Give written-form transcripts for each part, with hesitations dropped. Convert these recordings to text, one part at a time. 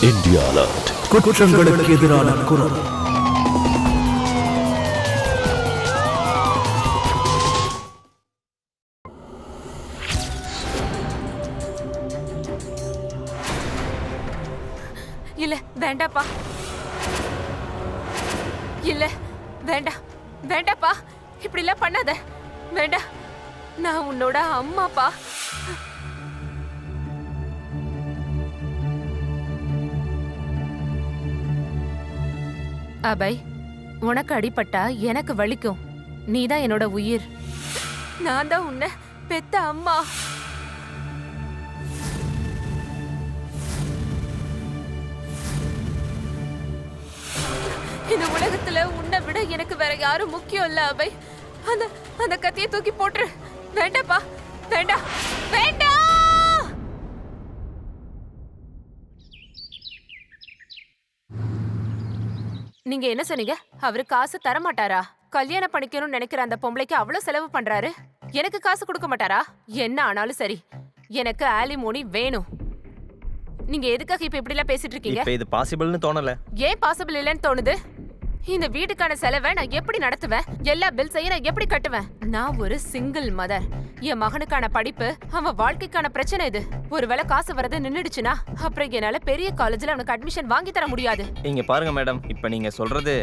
India alert. குற்றங்களுக்கு எதிரான குரல். இல்ல வேண்டாப்பா, இல்ல வேண்டாம், வேண்டாப்பா, இப்படி எல்லாம் பண்ணாத, வேண்டாம். நான் உன்னோட அம்மாப்பா. அபய், உனக்கு அடிபட்டா எனக்கு வலிக்கும். நீதான் என்னோட உயிர். நான் தான் உன்னை பெத்த அம்மா. இந்த உலகத்துல உன்னை விட எனக்கு வேற யாரும் முக்கியம் இல்ல அபய். அந்த அந்த கத்தியை தூக்கி போட்டுரு. வேண்டாப்பா, வேண்டாம், வேண்டாம். நீங்க என்ன சொன்னீங்க? அவரு காசு தர மாட்டாரா? கல்யாணம் பண்ணிக்கணும்னு நினைக்கிற அந்த பொம்பளைக்கு அவ்வளவு செலவு பண்றாரு, எனக்கு காசு கொடுக்க மாட்டாரா? என்ன ஆனாலும் சரி, எனக்கு ஆலிமோனி வேணும். நீங்க எதுக்காக இப்ப இப்படி எல்லாம் பேசிட்டு இருக்கீங்க? இப்ப இது பாசிபிள்னு தோணல. ஏன் பாசிபிள் இல்லைன்னு தோணுது? இந்த வீட்டுக்கான செலவை நான் எப்படி நடத்துவேன்? எல்லா பில்ஸையும் நான் எப்படி கட்டுவேன்? நான் ஒரு சிங்கிள் மதர். என் மகனுக்கான படிப்பு, அவன் வாழ்க்கைக்கான பிரச்சனை இது. ஒருவேளை காசு வரது நின்னுடுச்சுன்னா அப்புறம் என்னால பெரிய காலேஜ்ல அவனுக்கு அட்மிஷன் வாங்கி தர முடியாது. இங்க பாருங்க மேடம், இப்ப நீங்க சொல்றது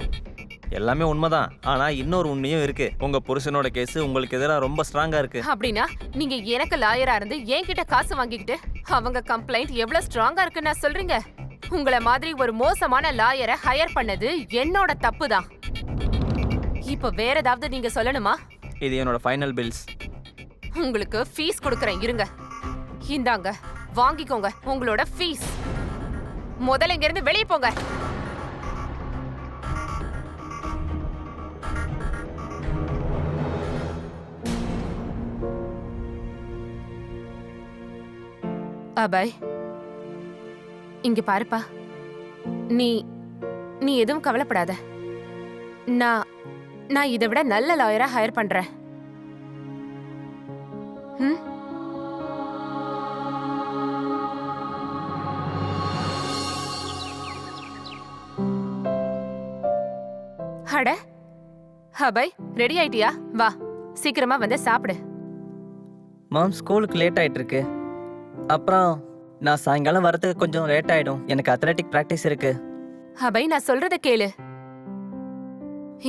எல்லாமே உண்மைதான். ஆனா இன்னொரு உண்மையும் இருக்கு. உங்க புருஷனோட கேஸ் உங்களுக்கு எதிராக ரொம்ப ஸ்ட்ராங்கா இருக்கு. அப்படின்னா நீங்க எனக்கு லாயரா இருந்து என்கிட்ட காசு வாங்கிக்கிட்டு அவங்க கம்ப்ளைண்ட் எவ்வளவு ஸ்ட்ராங்கா இருக்குன்னு நான் சொல்றீங்க? உங்களை மாதிரி ஒரு மோசமான லாயரை ஹையர் பண்ணது என்னோட தப்பு தான். இப்ப வேற ஏதாவது நீங்க சொல்லணுமா? இது என்னோட ஃபைனல் பில்ஸ். உங்களுக்கு ஃபீஸ் கொடுக்கறேன், இருங்க. இந்தாங்க, வாங்கிக்கோங்க உங்களோட ஃபீஸ். முதல்ல இங்க இருந்து வெளியே போங்க. அபய், இங்க பாருப்பா, நீ நீ எதுவும் கவலைப்படாத. நான் இதை விட நல்ல லாயரா ஹையர் பண்றேன். அட அபய், ரெடி ஆயிட்டியா? வா, சீக்கிரமா வந்து சாப்பிடு. மாம், ஸ்கூலுக்கு லேட் ஆயிட்டு இருக்கு. அப்புறம் நான் சாயங்காலம் வரதுக்கு கொஞ்சம் லேட் ஆயிடும். எனக்கு அத்லெட்டிக் பிராக்டிஸ் இருக்கு. அபய், நான் சொல்றத கேளு.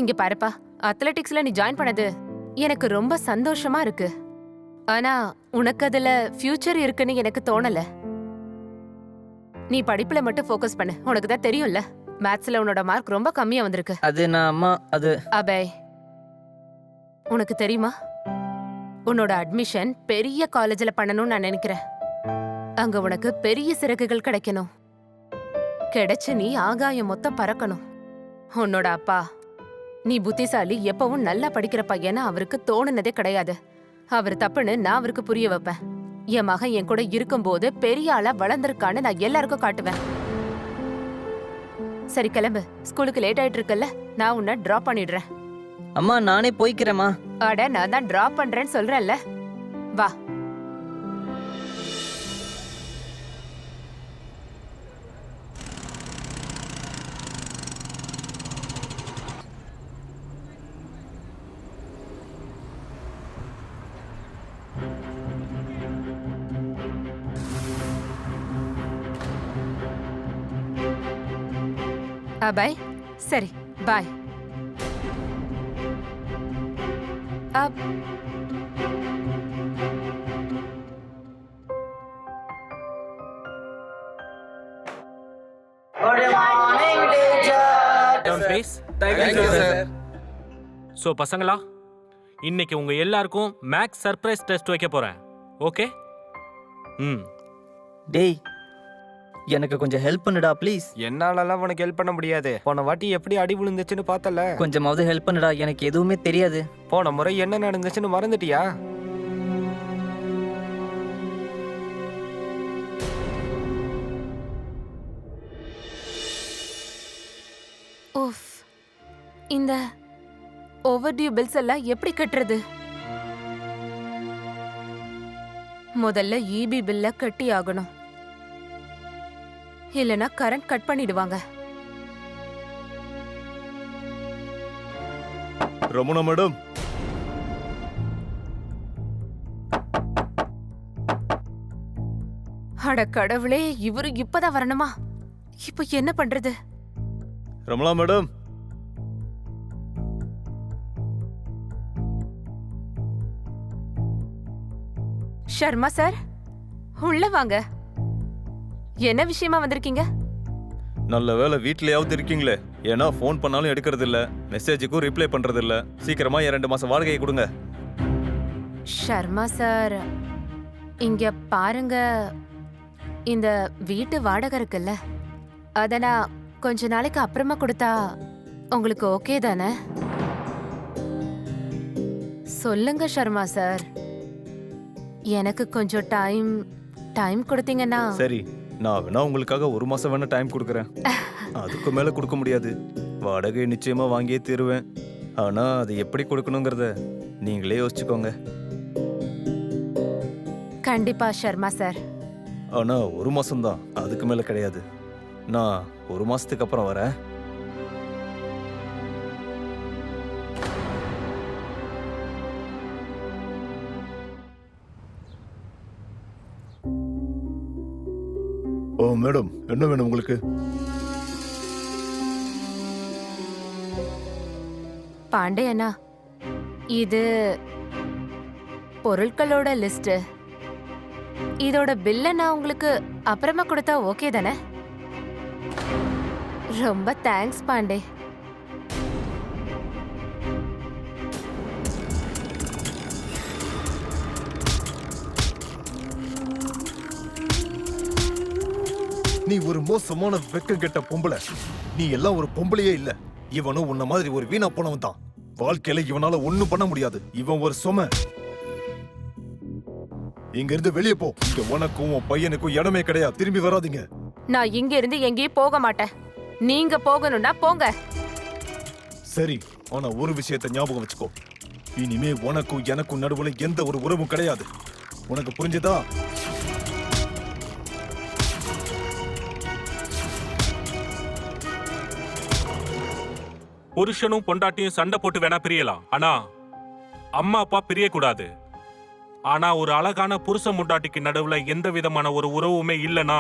இங்க பாருப்பா, அத்லெட்டிக்ஸ்ல நீ ஜாயின் பண்ணது எனக்கு ரொம்ப சந்தோஷமா இருக்கு. ஆனா உனக்கு அதுல ஃபியூச்சர் இருக்குன்னு எனக்கு தோணல. நீ படிப்புல மட்டும் ஃபோக்கஸ் பண்ணு. உனக்கு தான் தெரியும்ல, மேத்ஸ்ல உன்னோட மார்க் ரொம்ப கம்மியா வந்திருக்கு. அது நான் அம்மா அது அபய், உனக்கு தெரியுமா, உன்னோட அட்மிஷன் பெரிய காலேஜ்ல பண்ணணும்னு நான் நினைக்கிறேன். அங்க உனக்கு பெரிய சிறகுகள் கிடைக்கணும். கிடைச்சு நீ ஆகாயம் மொத்தம் பறக்கணும். உன்னோட அப்பா, நீ புத்திசாலி, எப்பவும் நல்லா படிக்கிற பையன அவருக்கு தோணுனதே கிடையாது. அவர் தப்புன்னு நான் அவருக்கு புரிய வைப்பேன். என் மகன் என் கூட இருக்கும்போது பெரிய ஆளா வளர்ந்திருக்கான்னு நான் எல்லாருக்கும் காட்டுவேன். சரி, கிளம்பு. ஸ்கூலுக்கு லேட் ஆயிட்டு இருக்குல்ல, நான் உன்னை டிராப் பண்ணிடுறேன். அம்மா, நானே போய்க்கிறேம்மா. அட, நான் தான் டிராப் பண்றேன்னு சொல்றேன்ல, வா. அபய், சரி, பாய். ஸோ பசங்களா, இன்னைக்கு உங்க எல்லாருக்கும் மேக்ஸ் சர்ப்ரைஸ் டெஸ்ட் வைக்க போறேன். ஓகே? டேய், எனக்கு கொஞ்சம் ஹெல்ப் பண்ணுடா ப்ளீஸ். என்னாலலாம் உனக்கு ஹெல்ப் பண்ண முடியாது. போன வாட்டி எப்படி அடி விழுந்துச்சுன்னு பார்த்தல. கொஞ்சமாவது ஹெல்ப் பண்ணுடா, எனக்கு எதுவுமே தெரியாது. போன முறை என்ன நடந்துச்சுன்னு மறந்துட்டியா? ஓஃப், இந்த ஓவர்டியூ பில்ஸ் எல்லாம் எப்படி கட்டுறது? முதல்ல இபி பில்ல கட்டி ஆகணும். இல்லனா கரண்ட் கட் பண்ணிடுவாங்க. ரமணா மேடம், அட கடவுளே, இவரு இப்பதான் வரணுமா? இப்போ என்ன பண்றது? ரமணா மேடம், ஷர்மா சார், உள்ள வாங்க. என்ன விஷயமா வந்திருக்கீங்க? நல்ல வேளை வீட்லயாவது இருக்கீங்களே. ஏன்னா ஃபோன் பண்ணாலும் எடுக்கிறது இல்ல, மெசேஜுக்கும் ரிப்ளை பண்றது இல்ல. சீக்கிரமா 2 மாசம் வாடகையை கொடுங்க. ஷர்மா சார், இங்க பாருங்க. இந்த வீட்டு வாடகை இருக்குல்ல, அத நான் கொஞ்ச நாளைக்கு அப்புறமா கொடுத்தா உங்களுக்கு ஓகே தானே? சொல்லுங்க ஷர்மா சார். எனக்கு கொஞ்சம் டைம் கொடுத்தீங்கன்னா. சரி, நான் வேணா உங்களுக்காக 1 மாசம் வேணா டைம் கொடுக்குறேன். அதுக்கு மேல கொடுக்க முடியாது. வாடகை நிச்சயமா வாங்கியே தீருவேன். ஆனா அது எப்படி கொடுக்கணுங்கிறத நீங்களே யோசிச்சுக்கோங்க. கண்டிப்பா ஷர்மா சார். ஆனா 1 மாசம்தான், அதுக்கு மேல கிடையாது. நான் 1 மாசத்துக்கு அப்புறம் வரேன். ஓ மேடம், என்ன வேணும் உங்களுக்கு? பாண்டே அண்ணா, இது பொருட்களோட லிஸ்ட். இதோட பில்ல நான் உங்களுக்கு அப்புறமா கொடுத்தா ஓகே தானே? ரொம்ப தேங்க்ஸ் பாண்டே. நீ ஒரு மோசமான வெக்க கெட்ட பொம்பளை. நீ எல்லாம் ஒரு பொம்பளையே இல்ல. இவனும் உன்ன மாதிரி ஒரு வீணா போனவன் தான். வாழ்க்கையில இவனால ஒண்ணும் பண்ண முடியாது. இவன் ஒரு சுமை. இங்க இருந்து வெளியே போ. இங்க உனக்கும் உன் பையனுக்கும் இடமே கிடையாது. திரும்பி வராதீங்க. நான் இங்க இருந்து எங்கேயும் போக மாட்டேன். நீங்க போகணும்னா போங்க. சரி, ஆனா ஒரு விஷயத்தை ஞாபகம் வச்சுக்கோ. இனிமே உனக்கும் எனக்கும் நடுவுல எந்த ஒரு உறவும் கிடையாது. உனக்கு புரிஞ்சுதா? புருஷனும் பொண்டாட்டியும் சண்டை போட்டு வேணா பிரியலாம், ஆனா அம்மா அப்பா பிரியக்கூடாது. ஆனா ஒரு அழகான புருஷன் பொண்டாட்டிக்கு நடுவுல எந்த விதமான ஒரு உறவுமே இல்லைன்னா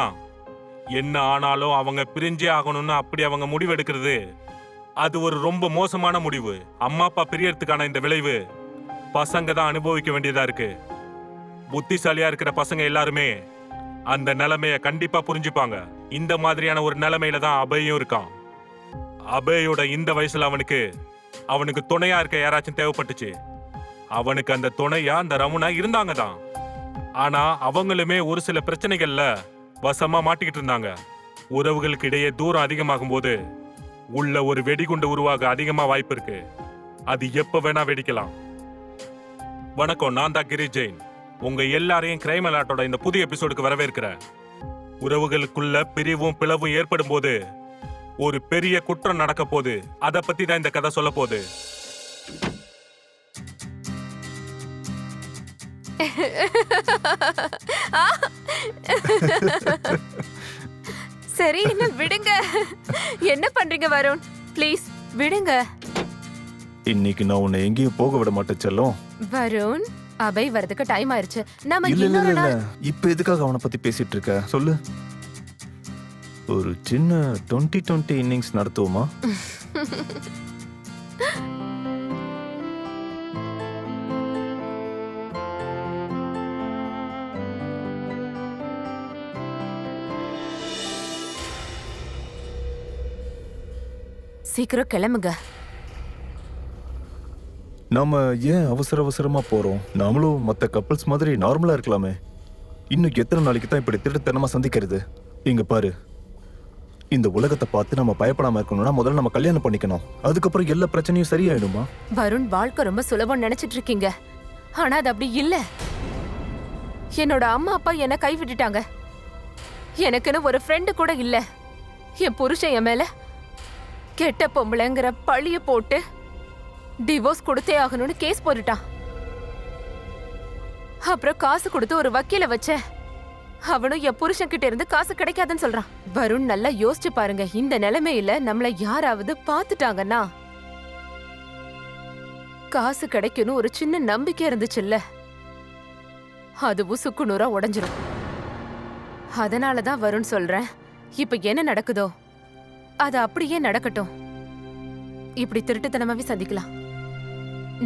என்ன ஆனாலும் அவங்க பிரிஞ்சே ஆகணும்னு அப்படி அவங்க முடிவெடுக்கிறது, அது ஒரு ரொம்ப மோசமான முடிவு. அம்மா அப்பா பிரியறதுக்கான இந்த விளைவு பசங்க தான் அனுபவிக்க வேண்டியதா இருக்கு. புத்திசாலியா இருக்கிற பசங்க எல்லாருமே அந்த நிலைமைய கண்டிப்பா புரிஞ்சுப்பாங்க. இந்த மாதிரியான ஒரு நிலைமையில தான் அபயும் இருக்கான். அபயோட இந்த வயசுல அவனுக்கு துணையா இருக்க யாராச்சும் தேவைப்பட்டுச்சு. அவனுக்கு அந்த துணையா அந்த ரமணா இருந்தாங்க தான். ஆனா அவங்களுமே ஒரு சில பிரச்சனைகள்ல வசமா மாட்டிக்கிட்டு இருந்தாங்க. உறவுகளுக்கு இடையே தூரம் அதிகமாகும் போது உள்ள ஒரு வெடிகுண்டு உருவாக அதிகமா வாய்ப்பு இருக்கு. அது எப்ப வேணா வெடிக்கலாம். வணக்கம், நான் தான் கிரி ஜெயின். உங்க எல்லாரையும் கிரைம் அலர்ட்டோட இந்த புதிய எபிசோடுக்கு வரவேற்கிறேன். உறவுகளுக்குள்ள பிரிவும் பிளவும் ஏற்படும் போது ஒரு பெரிய குற்றம் நடக்க போகுது. அத பத்தி தான் இந்த கதை சொல்ல போகுது. சரி, என்ன விடுங்க. என்ன பண்றீங்க வருண்? ப்ளீஸ் விடுங்க. இன்னைக்கு நான் உன்னை எங்கேயும் போக விட மாட்டேன் செல்லம். வருண், அபய் வரதுக்கு டைம் ஆயிருச்சு. நாம இல்ல இல்ல இன்னொரு இல்ல, நாள். இப்ப எதுக்காக அவனை பத்தி பேசிட்டு இருக்க? சொல்லு. ஒரு சின்ன 2020 இன்னிங்ஸ் நடத்துவோமா? சீக்கிரம் கிளம்புங்க. நாம ஏன் அவசர அவசரமா போறோம்? நாமளும் மத்த கப்பல்ஸ் மாதிரி நார்மலா இருக்கலாமே. இன்னும் எத்தனை நாளைக்கு தான் இப்படி திருட்டுத்தனமா சந்திக்கிறது? இங்க பாரு, இந்த உலகத்தை பார்த்து நம்ம பயப்படாம இருக்கணும்னா முதல்ல நம்ம கல்யாணம் பண்ணிக்கணும். அதுக்கப்புறம் எல்லா பிரச்சனையும் சரியாயிடுமா? வருண், வாழ்க்கை ரொம்ப சுலபம் நினைச்சிட்டு இருக்கீங்க. ஆனா அது அப்படி இல்ல. என்னோட அம்மா அப்பா என்ன கைவிட்டுட்டாங்க. எனக்குன்னு ஒரு ஃப்ரெண்டு கூட இல்ல. என் புருஷன் என் மேல கெட்ட பொம்பளைங்கிற பழிய போட்டு டிவோர்ஸ் கொடுத்தே ஆகணும்னு கேஸ் போட்டுட்டான். அப்புறம் காசு கொடுத்து ஒரு வக்கீல வச்சேன். அவனும் என் புருஷன் கிட்ட இருந்து காசு கிடைக்காதுன்னு சொல்றான். வருண் நல்லா யோசிச்சு பாருங்க, இந்த நிலைமையில நம்மள யாராவது பாத்துட்டாங்கன்னா காசு கிடைக்கும்னு ஒரு சின்ன நம்பிக்கை இருந்துச்சுல்ல, அதுவும் சுக்குநூறா உடைஞ்சிரும். அதனாலதான் வருண் சொல்றேன், இப்ப என்ன நடக்குதோ அது அப்படியே நடக்கட்டும். இப்படி திருட்டுத்தனமாவே சந்திக்கலாம்.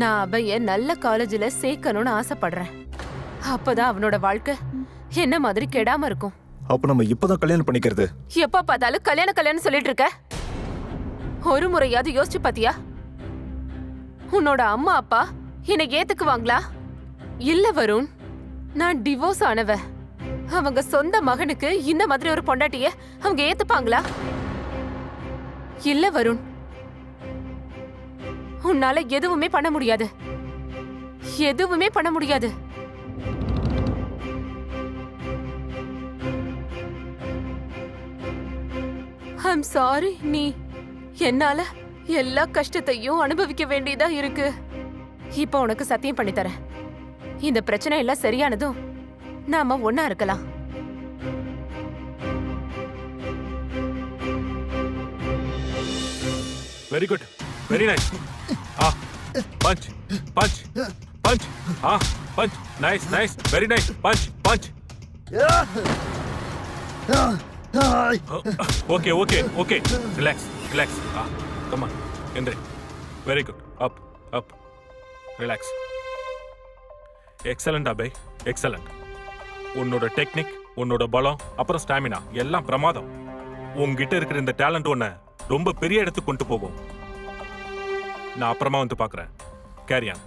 நான் அபய நல்ல காலேஜ்ல சேர்க்கணும்னு ஆசைப்படுறேன். அப்பதான் அவனோட வாழ்க்கை என்ன மாதிரி கெடாம இருக்கும். அப்ப நம்ம இப்பதான் கல்யாணம் பண்ணிக்கிறது. எப்ப பார்த்தாலும் கல்யாணம் கல்யாணம் சொல்லிட்டு இருக்க. ஒரு முறையாவது யோசிச்சு பாத்தியா? உன்னோட அம்மா அப்பா என்னை ஏத்துக்குவாங்களா? இல்ல வருண், நான் டிவோர்ஸ் ஆனவ. அவங்க சொந்த மகனுக்கு இந்த மாதிரி ஒரு பொண்டாட்டிய அவங்க ஏத்துப்பாங்களா? இல்ல வருண், உன்னால எதுவுமே பண்ண முடியாது. எதுவுமே பண்ண முடியாது. I'm sorry. நீ என்னால எல்லா கஷ்டத்தையும் அனுபவிக்க வேண்டியதா இருக்கு. இப்ப உனக்கு சத்தியம் பண்ணி தரேன், இந்த பிரச்சனை எல்லாம் சரியானதும் நாம ஒன்னா இருக்கலாம். Very good, very nice. Punch punch punch. Punch. Nice nice, very nice. Punch punch. Okay okay okay, relax relax. Come on, எந்திரி. Very good. Up up, relax. Excellent Abhay, excellent. உன்னோட டெக்னிக், உன்னோட பலம், அப்புறம் ஸ்டாமினா எல்லாம் பிரமாதம். உங்ககிட்ட இருக்கிற இந்த டேலண்ட் ஒன்ன ரொம்ப பெரிய இடத்துக்கு கொண்டு போகும். நான் அப்புறமா வந்து பார்க்குறேன். கேரியான்.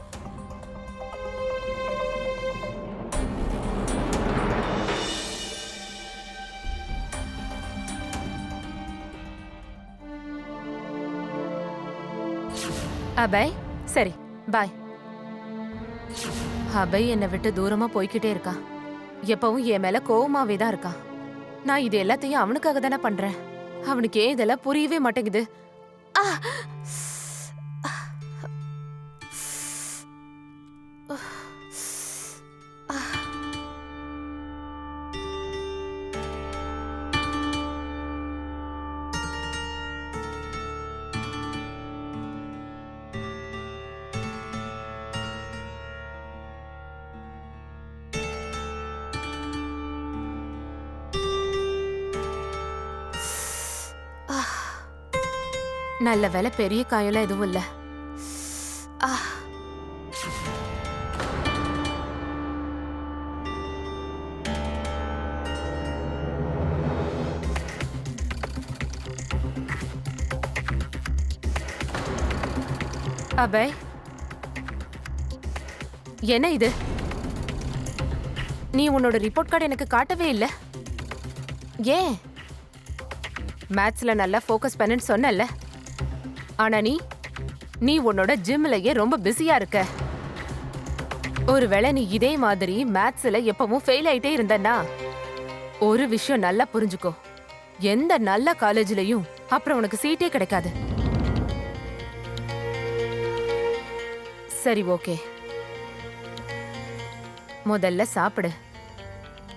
அபய், சரி பாய். அபய் என்னை விட்டு தூரமா போய்கிட்டே இருக்கான். எப்பவும் என் மேல கோவமாவே தான் இருக்கான். நான் இது எல்லாத்தையும் அவனுக்காக தானே பண்றேன். அவனுக்கு ஏன் இதெல்லாம் புரியவே மாட்டேங்குது. நல்ல வேலை, பெரிய காயெல்லாம் எதுவும் இல்ல. அபய், என்ன இது? நீ உன்னோட ரிப்போர்ட் கார்டு எனக்கு காட்டவே இல்ல. ஏன்? மேத்ஸ்ல நல்லா ஃபோக்கஸ் பண்ணுன்னு சொன்னல. ஆனா நீ உன்னோட ஜிம்லயே ரொம்ப பிஸியா இருக்க. ஒருவேளை நீ இதே மாதிரி மேத்ஸ்ல எப்பவும் ஃபெயில் ஆயிட்டே இருந்தன்னா ஒரு விஷயம் நல்லா புரிஞ்சுக்கோ, எந்த நல்ல காலேஜ்லயும் அப்புறம் உனக்கு சீட்டே கிடைக்காது. சரி, ஓகே. முதல்ல சாப்பிடு,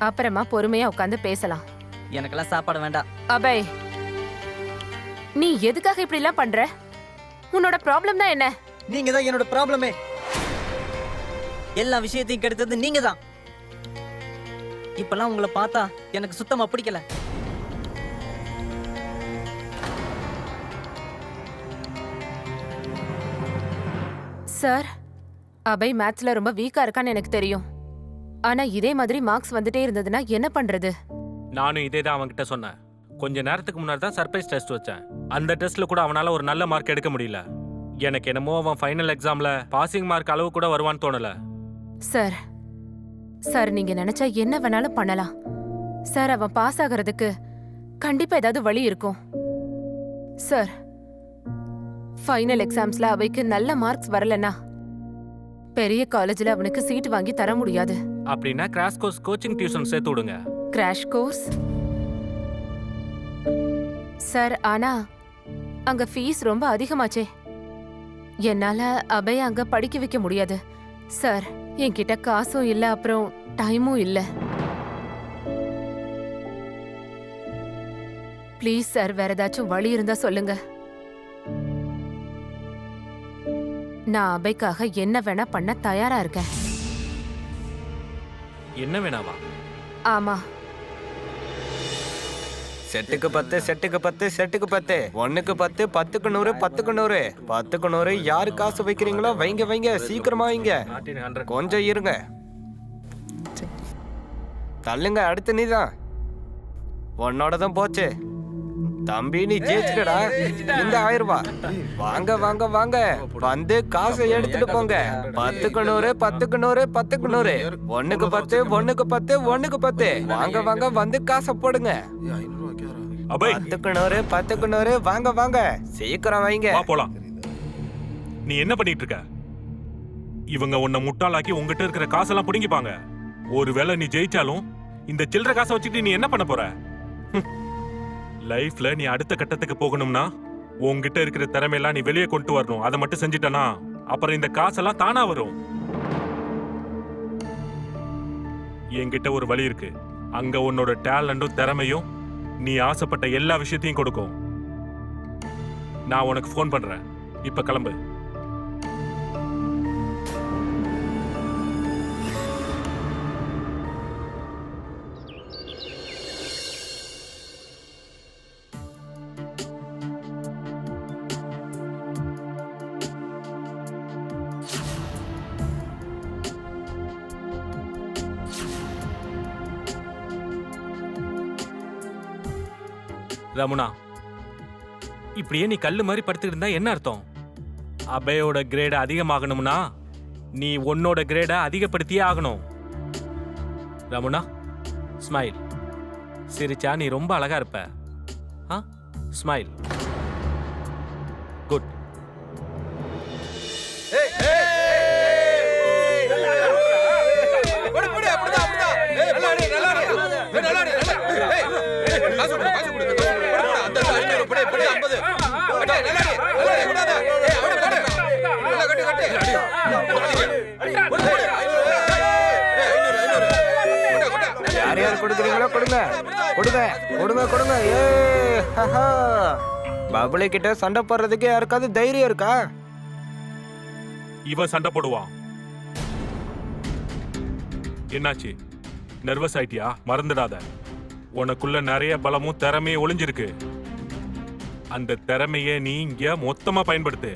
அப்புறமா பொறுமையா உட்காந்து பேசலாம். எனக்கெல்லாம் சாப்பாடு வேண்டாம். அபய், நீ எதுக்காக இப்படி எல்லாம் பண்ற? உன்னோட ப்ராப்ளம் தான் என்ன? நீங்க தான் என்னோட ப்ராப்ளமே. எல்லா விஷயத்தையும் கெடுத்தது நீங்க தான். இப்பெல்லாம் உங்களை பார்த்தா எனக்கு சுத்தமா பிடிக்கல. சார், அபய் மேத்ஸ்ல ரொம்ப வீக்கா இருக்கான்னு எனக்கு தெரியும். ஆனா இதே மாதிரி மார்க்ஸ் வந்துட்டே இருந்ததுன்னா என்ன பண்றது? நானும் இதே தான் அவன்கிட்ட சொன்னேன். கொஞ்ச நேரத்துக்கு முன்னாடி தான் சர்ப்ரைஸ் டெஸ்ட் வச்சேன். அந்த டெஸ்ட்ல கூட அவனால ஒரு நல்ல மார்க் எடுக்க முடியல. எனக்கு என்னமோ அவன் ஃபைனல் எக்ஸாம்ல பாசிங் மார்க் அளவு கூட வருவான்னு தோணல. சார், சார் நீங்க நினைச்சா என்ன வேணாலும் பண்ணலாம் சார். அவன் பாஸ் ஆகிறதுக்கு கண்டிப்பா ஏதாவது வழி இருக்கும் சார். ஃபைனல் எக்ஸாம்ஸ்ல அவைக்கு நல்ல மார்க்ஸ் வரலனா பெரிய காலேஜ்ல அவனுக்கு சீட் வாங்கி தர முடியாது. அப்படின்னா கிராஷ் கோர்ஸ் கோச்சிங் டியூஷன் சேர்த்து விடுங்க. கிராஷ் கோர்ஸ் சார், ஆனா அங்க ஃபீஸ் ரொம்ப அதிகமாச்சே. என்னால அபய அங்க படிக்க வைக்க முடியாது சார். என்கிட்ட காசும் இல்ல, அப்புறம் டைமும் இல்ல. ப்ளீஸ் சார், வேற ஏதாச்சும் வழி இருந்தா சொல்லுங்க. நான் அபய்க்காக என்ன வேணா பண்ண தயாரா இருக்கேன். என்ன வேணாவா? ஆமா. செட்டுக்கு 10, செட்டுக்கு 10, செட்டுக்கு 10, 1க்கு 10, 10க்கு 100, 10க்கு 100, 10க்கு 100. யாரு காசு வைக்கிறீங்களோ வைங்க வைங்க, சீக்கிரமா வைங்க. கொஞ்சம் இருங்க, தள்ளுங்க. அடுத்து நீதான். உன்னோட தான் போச்சு தம்பி, நீ ஜெயிச்சுடா. இந்த 1000 ரூபாய். வாங்க வாங்க வாங்க, வந்து காசை எடுத்துட்டு போங்க. 10க்கு 100, 10க்கு 100, 10க்கு 100, 1க்கு 10, 1க்கு 10, 1க்கு 10. வாங்க வாங்க, வந்து காசை போடுங்க. அபய் 10க்கு 100, 10க்கு 100. வாங்க வாங்க, சீக்கிரம் வைங்க. வா போலாம். நீ என்ன பண்ணிட்டு இருக்க? இவங்க உன்னை முட்டாளாக்கி உங்ககிட்ட இருக்கிற காசெல்லாம் புடுங்கிப்பாங்க. ஒருவேளை நீ ஜெயிச்சாலும் இந்த சில்லற காசை வச்சுட்டு நீ என்ன பண்ண போற? லைஃப்ல நீ அடுத்த கட்டத்துக்கு போகணும்னா உன்கிட்ட இருக்கிற திறமையெல்லாம் நீ வெளியே கொண்டு வரணும். அதை மட்டும் செஞ்சுட்டனா அப்புறம் இந்த காசெல்லாம் தானா வரும். என்கிட்ட ஒரு வழி இருக்கு. அங்க உன்னோட டேலண்டும் திறமையும் நீ ஆசைப்பட்ட எல்லா விஷயத்தையும் கொடுக்கும். நான் உனக்கு ஃபோன் பண்றேன். இப்ப கிளம்பு. ரமுனா, இப்படியே நீ கல்லு மாதிரி படுத்துக்கிட்டு இருந்தா என்ன அர்த்தம்? அபயோட கிரேட அதிகமாகணும்னா நீ உன்னோட கிரேட அதிகப்படுத்தியே ஆகணும். ரமுனா, ஸ்மைல். சிரிச்சா நீ ரொம்ப அழகா இருப்ப. ஸ்மைல். குட். யார் யார் கொடுக்குறீங்களோ கொடுங்க கொடுங்க கொடுங்க கொடுங்க. ஏ பபுளி கிட்ட சண்டை போடுறதுக்கு யாருக்காவது தைரியம் இருக்கா? இவன் சண்டை போடுவான். என்னாச்சு? நர்வஸ் ஆயிட்டியா? மறந்துடாத, உனக்குள்ள நிறைய பலமும் திறமையும் ஒளிஞ்சிருக்கு. அந்த திறமைய நீ இங்க மொத்தமா பயன்படுத்து.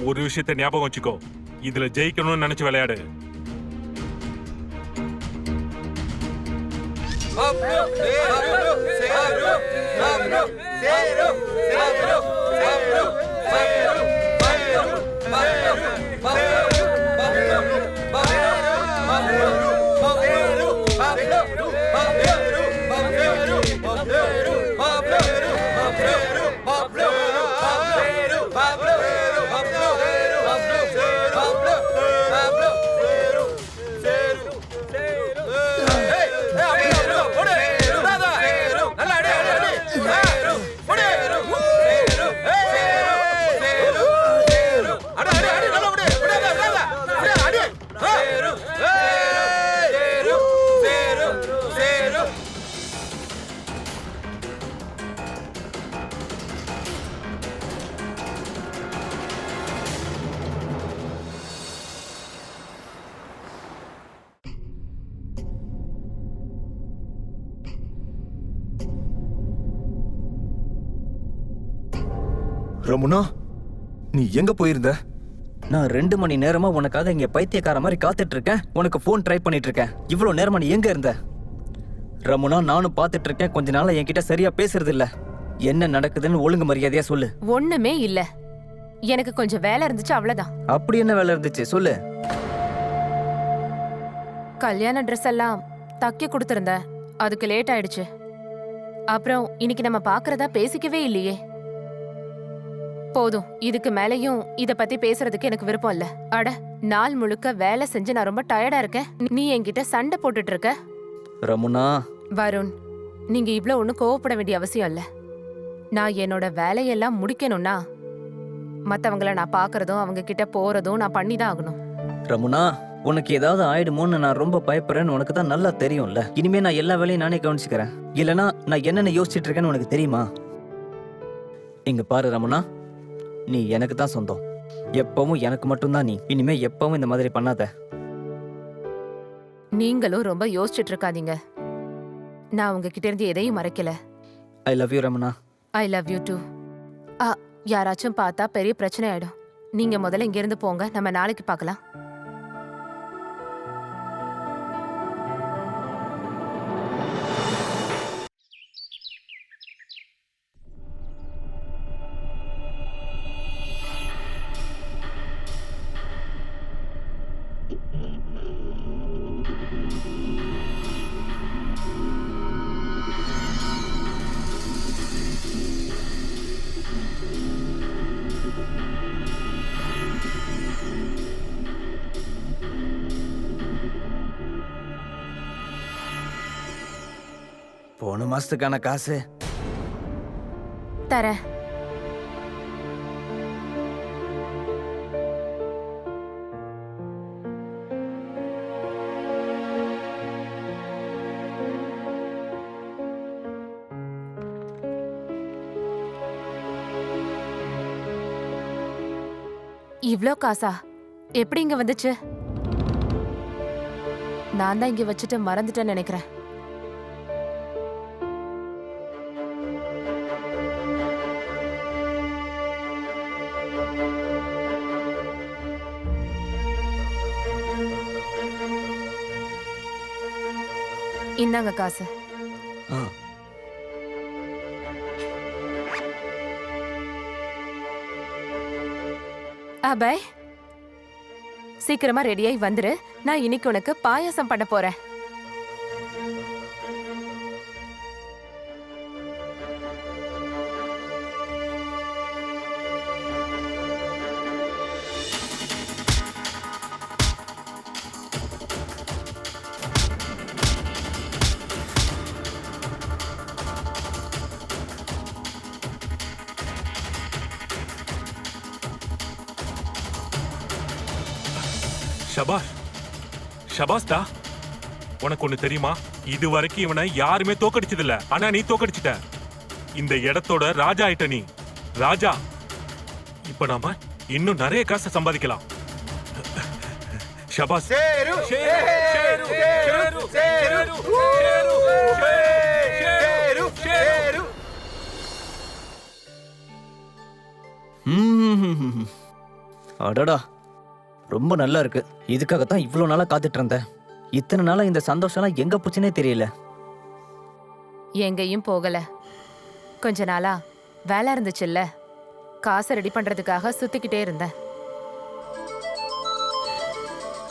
ஒரு விஷயத்தை ஞாபகம் வச்சுக்கோ, இதுல ஜெயிக்கணும்னு நினைச்சு விளையாடு. ரமுனா, நீ எங்க போயிருந்த? நான் 2 மணி நேரமா உனக்காக இங்க பைத்தியக்கார மாதிரி காத்துட்டு இருக்கேன். உனக்கு ஃபோன் ட்ரை பண்ணிட்டு இருக்கேன். இவ்வளவு நேரமா நீ எங்க இருந்த? ரமுனா, நானும் பார்த்துட்டு இருக்கேன். கொஞ்ச நாளா என்கிட்ட சரியா பேசுறது இல்ல. என்ன நடக்குதுன்னு ஒழுங்கு மரியாதையா சொல்லு. ஒண்ணுமே இல்ல, எனக்கு கொஞ்சம் வேலை இருந்துச்சு, அவ்வளவுதான். அப்படி என்ன வேலை இருந்துச்சு சொல்லு. கல்யாண ட்ரெஸ் எல்லாம் தைக்க கொடுத்திருந்தேன், அதுக்கு லேட் ஆயிடுச்சு. அப்புறம் இன்னைக்கு நம்ம பாக்குறதா பேசிக்கவே இல்லையே. போதும், இதுக்கு மேலயும் இத பத்தி பேசுறதுக்கு எனக்கு விருப்பம் இல்ல. அட, நாள் முழுக்க வேலை செஞ்சு நான் ரொம்ப டயர்டா இருக்கேன். நீ என்கிட்ட சண்டை போட்டுட்டு இருக்க. ரமுனா, வருண், நீங்க இவ்ளோ ஒண்ணும் கோவப்பட வேண்டிய அவசியம் இல்ல. நான் என்னோட வேலையெல்லாம் முடிக்கணும்னா மத்தவங்கள நான் பாக்குறதும் அவங்க கிட்ட போறதும் நான் பண்ணிதான் ஆகணும். ரமுனா, உனக்கு ஏதாவது ஆயிடுமோன்னு நான் ரொம்ப பயப்படுறேன்னு உனக்கு தான் நல்லா தெரியும்ல. இனிமே நான் எல்லா வேலையும் நானே கவனிச்சுக்கிறேன். இல்லனா நான் என்னென்ன யோசிச்சுட்டு இருக்கேன்னு உனக்கு தெரியுமா? இங்க பாரு ரமணா, நீ எனக்கு தான் சொந்தம். எப்பவும் எனக்கு மட்டும்தான் நீ. இனிமே எப்பவும் இந்த மாதிரி பண்ணாத. நீங்களும் ரொம்ப யோசிச்சுட்டு இருக்காதீங்க. நான் உங்ககிட்ட இருந்து எதையும் மறைக்கல. I love you Ramana. I love you too. யாராச்சும் பார்த்தா பெரிய பிரச்சனை ஆயிடும். நீங்க முதல்ல இங்க இருந்து போங்க, நம்ம நாளைக்கு பார்க்கலாம். போன மாசத்துக்கான காசு தரேன். இவ்ளோ காசா? எப்படி இங்க வந்துச்சு? நான் தான் இங்க வச்சுட்டு மறந்துட்டேன்னு நினைக்கிறேன். இந்தாங்க காசு. ஆ, அபய், சீக்கிரமா ரெடியாகி வந்துரு. நான் இன்னைக்கு உனக்கு பாயாசம் பண்ண போறேன். ஷபாஷ், ஷபாஸ்டா. உனக்கு ஒண்ணு தெரியுமா? இது வரைக்கும் இவனை யாருமே தோக்கடிச்சதில்ல. ஆனா நீ தோக்கடிச்சிட்ட. இந்த இடத்தோட ராஜா ஆயிட்ட நீ. ராஜா. இப்ப நாம இன்னும் நிறைய காசை சம்பாதிக்கலாம். ஷபாஸ். ஷேரு, ஷேரு, ஷேரு, ஷேரு, ஷேரு, ஷேரு, ஷேரு. ம்ஹும்ஹும்ஹும். அடடா, ரொம்ப நல்லா இருக்கு. இதுக்காகத்தான் இவ்வளவு நாளா காத்துட்டு இருந்தேன். இத்தனை நாளா இந்த சந்தோஷம்லாம் எங்க போச்சுன்னே தெரியல. எங்கேயும் போகல. கொஞ்ச நாளா வேலை இருந்துச்சுல்ல, காசை ரெடி பண்றதுக்காக சுத்திக்கிட்டே இருந்தேன்.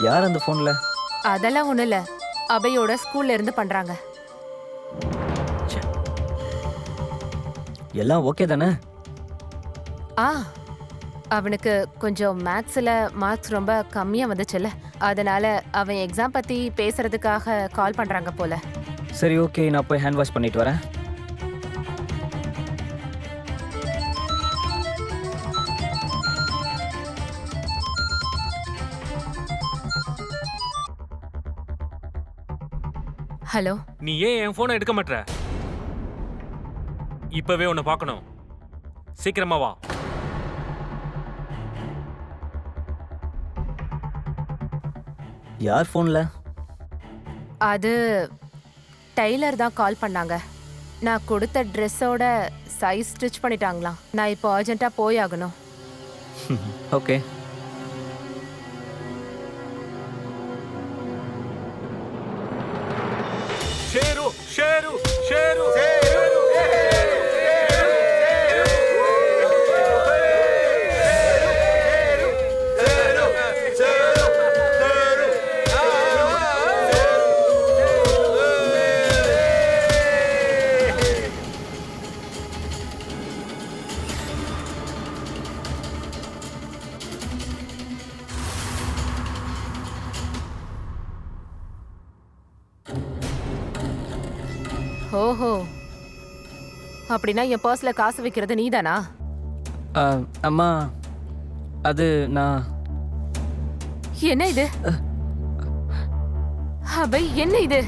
யார் அந்த போன்ல? அதெல்லாம் ஒண்ணு இல்ல, அபயோட ஸ்கூல்ல இருந்து பண்றாங்க. எல்லாம் ஓகே தானே? ஆ, அவனுக்கு கொஞ்சம் மேத்ஸ்ல மார்க்ஸ் ரொம்ப கம்மியா வந்துச்சுல்ல, அதனால அவன் எக்ஸாம் பத்தி பேசுறதுக்காக கால் பண்றாங்க போல. சரி, ஓகே, நான் போய் ஹேண்ட் வாஷ் பண்ணிட்டு வரேன். ஹலோ. நீ ஏன் என் போனை எடுக்க மாட்ற? இப்பவே உன்னை பார்க்கணும். சீக்கிரமா வா. யார் போன்ல? அது டெய்லர் தான் கால் பண்ணாங்க. நான் கொடுத்த ட்ரெஸ்ஸோட சைஸ் ஸ்டிச் பண்ணிட்டாங்களாம். நான் இப்போ அர்ஜென்ட்டா போய் ஆகணும். ஓகே. ஷேரு, ஷேரு, ஷேரு, ஓஹோ, அப்படின்னா என் பர்ஸ்ல காசு வைக்கிறது நீதானா? அம்மா, அது நான் என்ன இது? அபய் என்ன இது?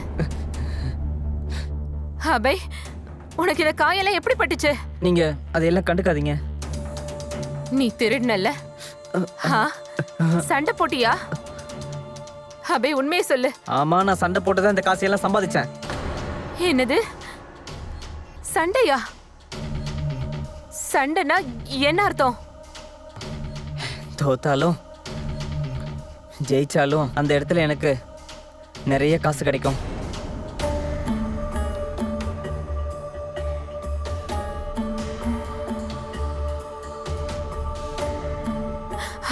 அபய் உனக்கு இந்த காயெல்லாம் எப்படி பட்டுச்சு? நீங்க அதையெல்லாம் கண்டுக்காதீங்க. நீ திருடுனல்ல? சண்டை போட்டியா? அபய் உண்மையை சொல்லு. ஆமா, நான் சண்டை போட்டுதான் இந்த காசையெல்லாம் சம்பாதிச்சேன். என்னது சண்டையா? சண்டைனா என்ன அர்த்தம்? தோத்தாலும் ஜெயிச்சாலும் அந்த இடத்துல எனக்கு நிறைய காசு கிடைக்கும்.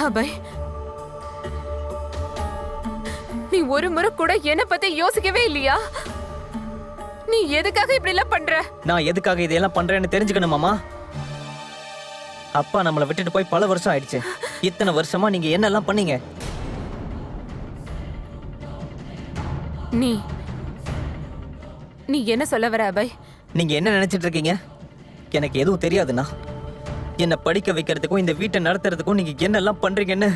அபய் நீ ஒரு முறை கூட என்ன பத்தி யோசிக்கவே இல்லையா? நீ எதுக்காக இப்படி எல்லாம் பண்ற? நான் எதுக்காக இதெல்லாம் பண்றேன்னு தெரிஞ்சுக்கணுமாமா? அப்பா நம்மளை விட்டுட்டு போய் பல வருஷம் ஆயிடுச்சு. இத்தனை வருஷமா நீங்க என்னெல்லாம் பண்ணீங்க? நீ நீ என்ன சொல்ல வர அபய்? நீங்க என்ன நினைச்சிட்டு இருக்கீங்க? எனக்கு எதுவும் தெரியாதுண்ணா. என்னை படிக்க வைக்கிறதுக்கும் இந்த வீட்டை நடத்துறதுக்கும் நீங்க என்னெல்லாம் பண்றீங்கன்னு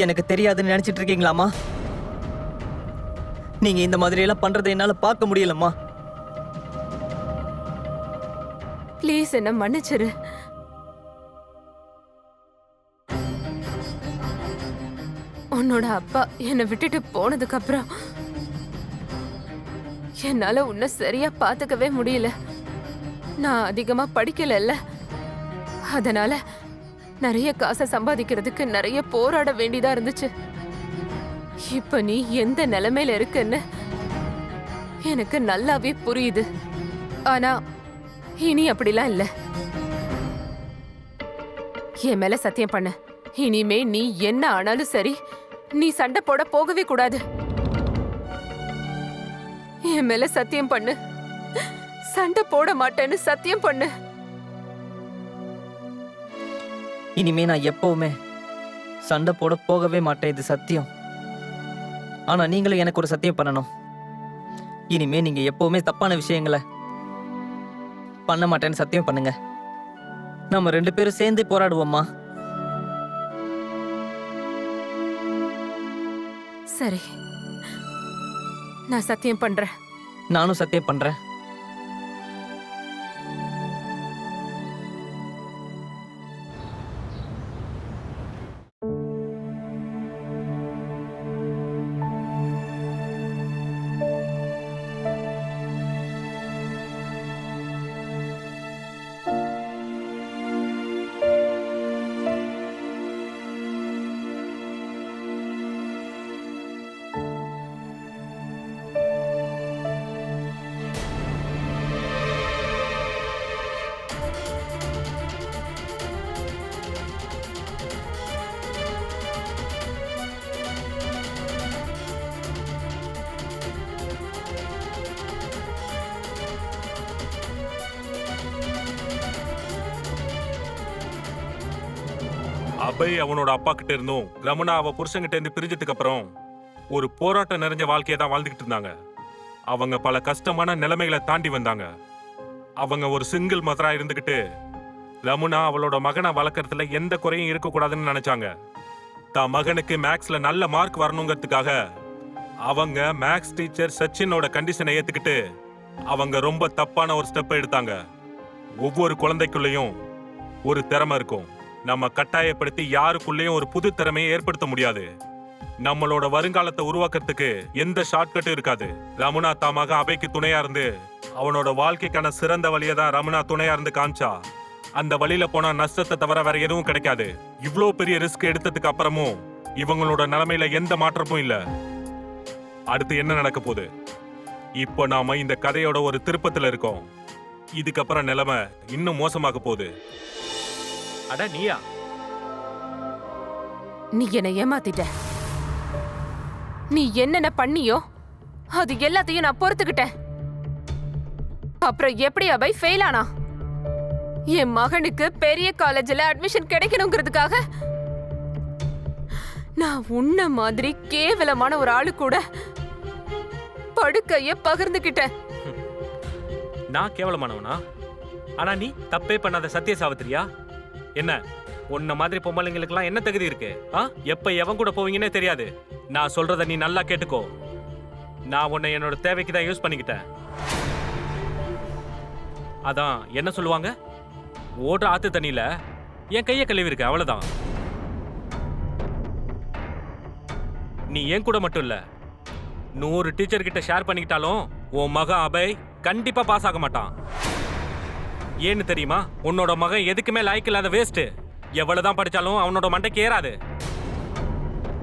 எனக்கு தெரியாதுன்னு நினைச்சிட்டு இருக்கீங்களாமா? நீங்க இந்த மாதிரி எல்லாம் பண்றதை என்னால பார்க்க முடியலம்மா. ப்ளீஸ் என்ன மன்னிச்சிரு. உன்னோட அப்பா என்னை விட்டுட்டு போனதுக்கு அப்புறம் என்னால உன்னை சரியா பாத்துக்கவே முடியல. நான் அதிகமா படிக்கல, அதனால நிறைய காசை சம்பாதிக்கிறதுக்கு நிறைய போராட வேண்டியதா இருந்துச்சு. இப்ப நீ எந்த நிலைமையில இருக்குன்னு எனக்கு நல்லாவே புரியுது. ஆனா இனி அப்படிலாம் இல்ல. என் மேல சத்தியம் பண்ணு. இனிமே நீ என்ன ஆனாலும் சரி, நீ சண்டை போட போகவே கூடாது. என் மேல சத்தியம் பண்ணு. சண்டை போட மாட்டேன்னு சத்தியம் பண்ணு. இனிமே நான் எப்பவுமே சண்டை போட போகவே மாட்டேன், இது சத்தியம். ஆனா நீங்களும் எனக்கு ஒரு சத்தியம் பண்ணணும். இனிமே நீங்க எப்பவுமே தப்பான விஷயங்களை பண்ண மாட்டேன்னு சத்தியம் பண்ணுங்க. நம்ம 2 பேரும் சேர்ந்து போராடுவோம்மா. சரி, நான் சத்தியம் பண்றேன். நானும் சத்தியம் பண்றேன். அபய் அவனோட அப்பா கிட்ட இருந்தும் ரமணா அவ புருஷன்கிட்ட இருந்து பிரிஞ்சதுக்கு அப்புறம் ஒரு போராட்டம் நிறைஞ்ச வாழ்க்கையை தான் வாழ்ந்துகிட்டு இருந்தாங்க. அவங்க பல கஷ்டமான நிலைமைகளை தாண்டி வந்தாங்க. அவங்க ஒரு சிங்கிள் மதரா இருந்துகிட்டு ரமணா அவளோட மகனை வளர்க்கறதுல எந்த குறையும் இருக்கக்கூடாதுன்னு நினைச்சாங்க. தான் மகனுக்கு மேக்ஸ்ல நல்ல மார்க் வரணுங்கிறதுக்காக அவங்க மேக்ஸ் டீச்சர் சச்சினோட கண்டிஷனை ஏத்துக்கிட்டு அவங்க ரொம்ப தப்பான ஒரு ஸ்டெப் எடுத்தாங்க. ஒவ்வொரு குழந்தைக்குள்ளேயும் ஒரு திறமை இருக்கும். நம்ம கட்டாயப்படுத்தி யாருக்குள்ளேயும் ஒரு புது திறமையை ஏற்படுத்த முடியாது. நம்மளோட வருங்காலத்தை உருவாக்குறதுக்கு எந்த ஷார்ட்கட்டும் இருக்காது. ரமணா தாமாக அபய்க்கு துணையா இருந்து அவனோட வாழ்க்கைக்கான சிறந்த வழியை தான் ரமணா துணையா இருந்து காமிச்சா. அந்த வழியில போனா நஷ்டத்தை தவிர வேற எதுவும் கிடைக்காது. இவ்ளோ பெரிய ரிஸ்க் எடுத்ததுக்கு அப்புறமும் இவங்களோட நிலைமையில எந்த மாற்றமும் இல்ல. அடுத்து என்ன நடக்க போகுது? இப்போ நாம இந்த கதையோட ஒரு திருப்பத்துல இருக்கோம். இதுக்கப்புறம் நிலைமை இன்னும் மோசமாக போகுது. அட நீயா? நீ என்னை ஏமாத்திட்ட. நீ என்னென்ன பண்ணியோ அது எல்லாத்தையும் நான் பொறுத்துக்கிட்டேன். அப்புறம் எப்படி அபய் ஃபெயில் ஆனா? என் மகனுக்கு பெரிய காலேஜ்ல அட்மிஷன் கிடைக்கணுங்கிறதுக்காக நான் உன்ன மாதிரி கேவலமான ஒரு ஆளு கூட படுக்கைய பகிர்ந்துகிட்டேன். நான் கேவலமானவனா? ஆனா நீ தப்பே பண்ணாத சத்திய சாவித்திரியா? என்ன உன்ன மாதிரி பொம்பளைங்களுக்குலாம் என்ன தகுதி இருக்கு? எப்ப எவன் கூட போவீங்கன்னே தெரியாது. நான் சொல்றத நீ நல்லா கேட்டுக்கோ. நான் உன்னை என்னோட தேவைக்கு தான் யூஸ் பண்ணிக்கிட்டேன். அதான் என்ன சொல்லுவாங்க, ஓடுற ஆத்து தண்ணியில என் கையை கழுவி இருக்க, அவ்வளவுதான். நீ என் கூட மட்டும் இல்ல, 100 டீச்சர் கிட்ட ஷேர் பண்ணிக்கிட்டாலும் உன் மகன் அபய் கண்டிப்பா பாஸ் ஆக மாட்டான். ஏன்னு தெரியுமா? உன்னோட மகன் எதுக்குமே லாய்க்கு இல்லாத வேஸ்ட். எவ்வளவுதான் படிச்சாலும் அவனோட மண்டைக்கு ஏறாது.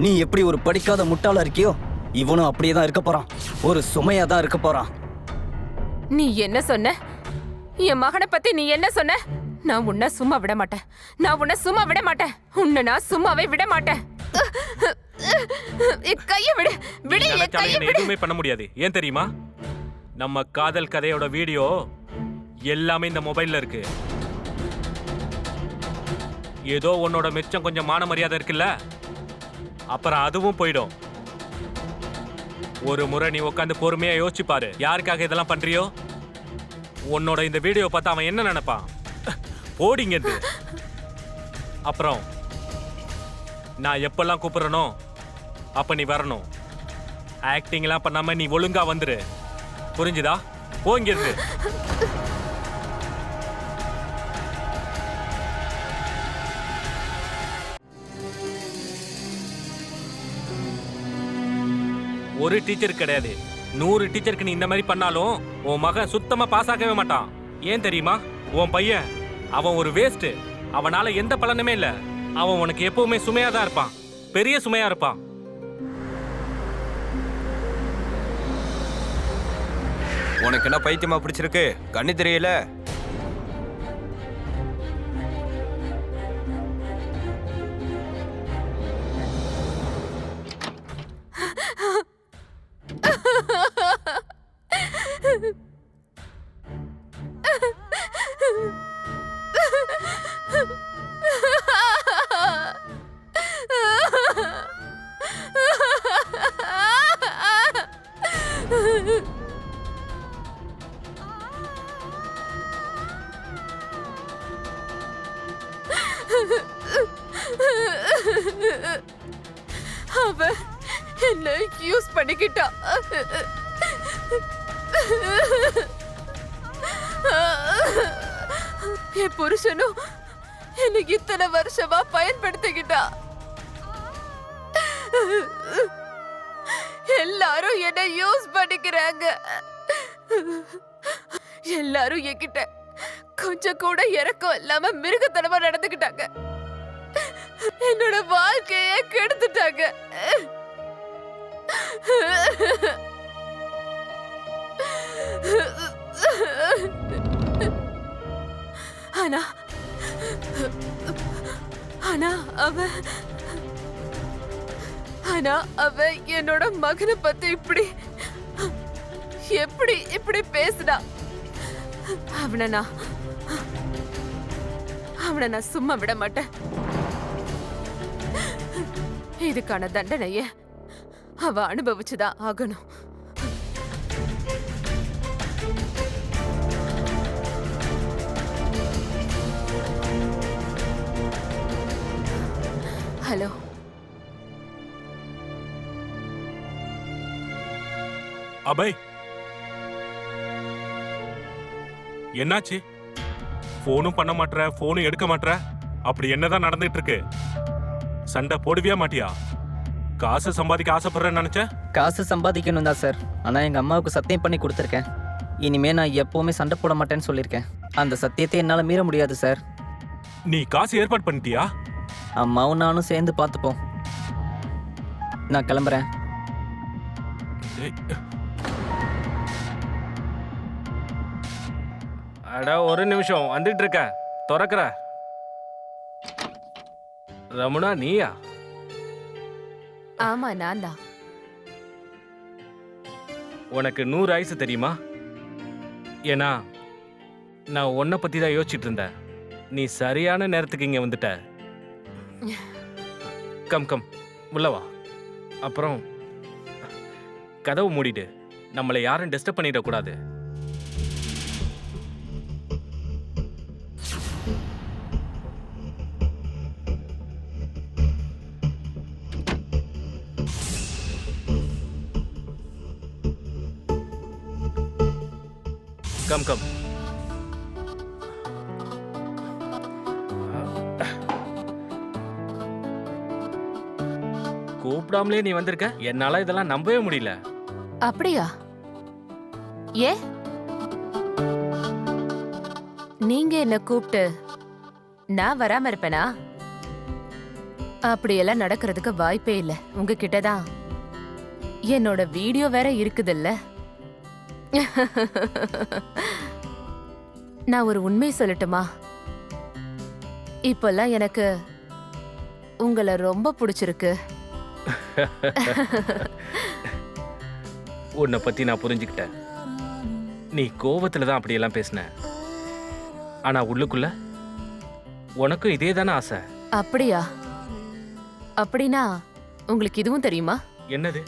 நீ எப்படி ஒரு படிக்காத முட்டாளா இருக்கியோ, இவனும் அப்படியே தான் இருக்க போறான். ஒரு சுமையா தான் இருக்க போறான். நீ என்ன சொன்ன? என் மகனை பத்தி நீ என்ன சொன்ன? நான் உன்னை சும்மா விட மாட்டேன். நான் உன்னை சும்மா விட மாட்டேன். உன்னை நான் சும்மாவே விட மாட்டேன். கைய விடு, விடு, கைய விடு. எதுவுமே பண்ண முடியாது. ஏன் தெரியுமா? நம்ம காதல் கதையோட வீடியோ எல்லாமே இந்த மொபைல்ல இருக்கு. ஏதோ உன்னோட மிச்சம் கொஞ்சம் மான மரியாதை இருக்குல்ல, அப்புறம் அதுவும் போயிடும். ஒரு முறை நீ உட்காந்து பொறுமையா யோசிச்சு பாரு, யாருக்காக இதெல்லாம் பண்றியோ. உன்னோட இந்த வீடியோ பார்த்தா அவன் என்ன நினைப்பான்? போடிங்க. அப்புறம் நான் எப்பெல்லாம் கூப்பிடுறனோ அப்ப நீ வரணும். ஆக்டிங் எல்லாம் பண்ணாம நீ ஒழுங்கா வந்துரு. புரிஞ்சுதா? போங்கிறது. ஒரு டீச்சர் கிடையாது, 100 டீச்சருக்கு நீ இந்த மாதிரி பண்ணாலும் உன் மகன் சுத்தமா பாஸ் ஆகவே மாட்டான். ஏன் தெரியுமா? உன் பையன் அவன் ஒரு வேஸ்ட். அவனால எந்த பலனுமே இல்ல. அவன் உனக்கு எப்பவுமே சுமையா தான் இருப்பான், பெரிய சுமையா இருப்பான். உனக்கு என்ன பைத்தியமா பிடிச்சிருக்கு? கண்ணு தெரியல? அவன் என்ன யூஸ் பண்ணிக்கிட்டா. என் புருஷனும் என்ன இத்தனை வருஷமா பயன்படுத்திக்கிட்டா. எல்லாரும் என்ன யூஸ் பண்ணிக்கிறாங்க. எல்லாரும் என்கிட்ட கொஞ்சம் கூட இறக்கம் இல்லாம மிருகத்தனமா நடந்துக்கிட்டாங்க. என்னோட வாழ்க்கையே கெடுத்துட்டாங்க. ஆனா ஆனா அவன் என்னோட மகனை பத்தி இப்படி பேசுடா. அவனை நான் சும்மா விட மாட்டேன். இதுக்கான தண்டனைய அவ அனுபவிச்சுதான் ஆகணும். ஹலோ, அபய், என்னாச்சு? போனும் பண்ண மாட்டற, போனும் எடுக்க மாட்டற. அப்படி என்னதான் நடந்துட்டு இருக்கு? சண்டை போடுவியா மாட்டியா? காசு சம்பாதிக்க ஆசைப்படுறேன்னு நினைச்ச? காசு சம்பாதிக்கணும் தான் சார். ஆனா எங்க அம்மாவுக்கு சத்தியம் பண்ணி கொடுத்துருக்கேன். இனிமே நான் எப்பவுமே சண்டை போட மாட்டேன்னு சொல்லியிருக்கேன். அந்த சத்தியத்தை என்னால மீற முடியாது சார். நீ காசு ஏற்பாடு பண்ணிட்டியா? அம்மாவும் நானும் சேர்ந்து பார்த்துப்போம். நான் கிளம்புறேன். அட ஒரு நிமிஷம், வந்துட்டு இருக்க. திறக்கிற. ரமணா, நீயா? ஆமா, நான் தான். உனக்கு 100 ஆயுசு தெரியுமா? ஏன்னா நான் உன்னை பத்தி தான் யோசிச்சுட்டு இருந்தேன். நீ சரியான நேரத்துக்கு இங்க வந்துட்ட. கம் கம், உள்ள வா. அப்புறம் கதவு மூடிடு. நம்மளை யாரும் டிஸ்டர்ப் பண்ணிடக்கூடாது. Come come. கூப்பிடாமலே நீ வந்திருக்க, என்னால இதெல்லாம் நம்பவே முடியல. அப்படியா? ஏ நீங்க என்ன கூப்பிட்டு நான் வராம இருப்பேனா? அப்படியெல்லாம் நடக்கிறதுக்கு வாய்ப்பே இல்ல. உங்ககிட்ட தான் என்னோட வீடியோ வேற இருக்குதுல்ல. நான் ஒரு உண்மை சொல்லட்டுமா? இப்பெல்லாம் எனக்கு உங்களை ரொம்ப பிடிச்சிருக்கு. உன்னை பத்தி நான் புரிஞ்சுக்கிட்டேன். நீ கோவத்துல தான் அப்படியெல்லாம் பேசின. ஆனா உள்ளுக்குள்ள உனக்கும் இதே தானே ஆசை. அப்படியா? அப்படின்னா உங்களுக்கு இதுவும் தெரியுமா? என்னது?